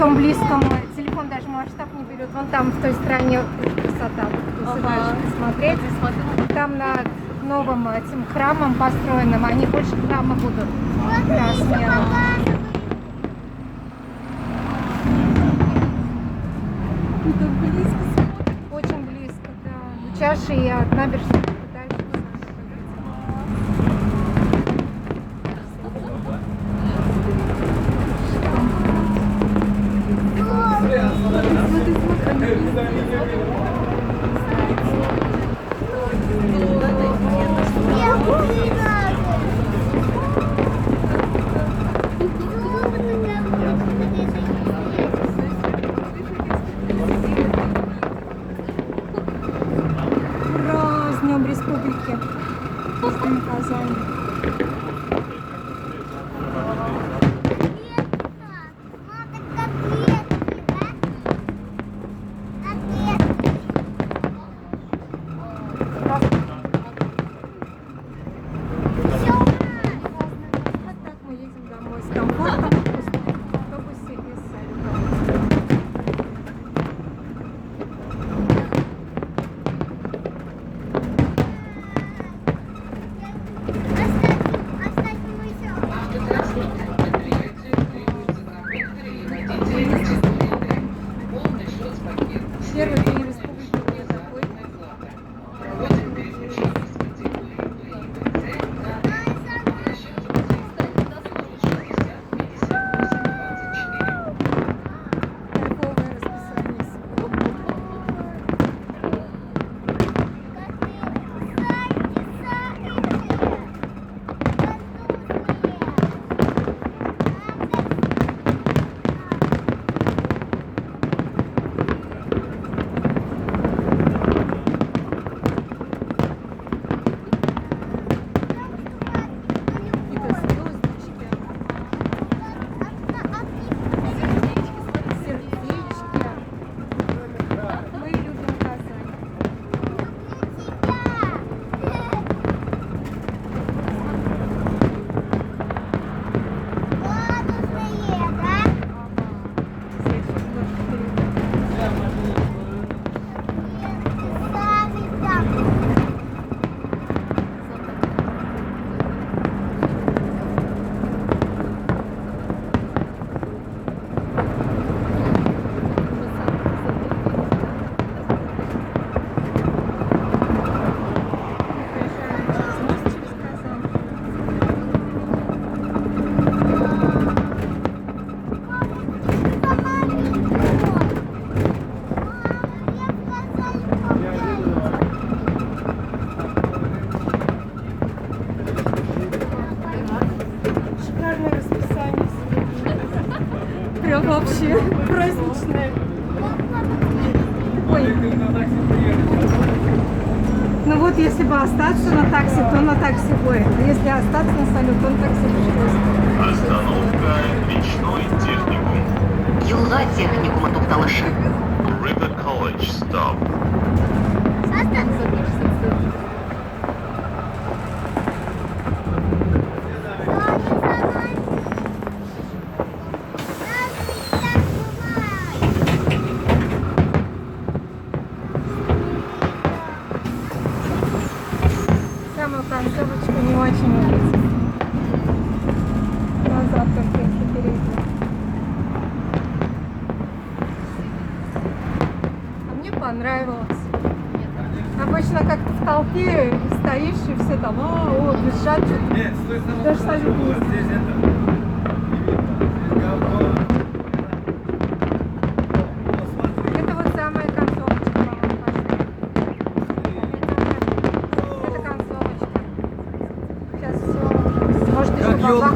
слишком близко мой телефон даже масштаб не берет. Вон там в той стороне красота. Если дальше посмотреть, там над новым этим храмом построенным, они больше храма будут размером. Это близко. Очень близко, да. Чаши и от набережной. Ура! С Днем Республики! Казань. Первый день республики был такой. Кайфовое расписание сегодня. Прям вообще праздничное. Ой. Ну вот если бы остаться на такси, то на такси будет. А если остаться на салют, то на такси пришлось. Остановка речной техникум. Юла техникума тоқталышы. River College stop. Самую концовочку не очень увидеть. Назад только если перейти. А мне понравилось. Обычно как-то в толпе стоишь и все там, бежать что-то. Нет, стой, даже салют не вот здесь Это вот самая концовочка, по-моему, пошла. Это концовочка. Сейчас все. Может еще бабах.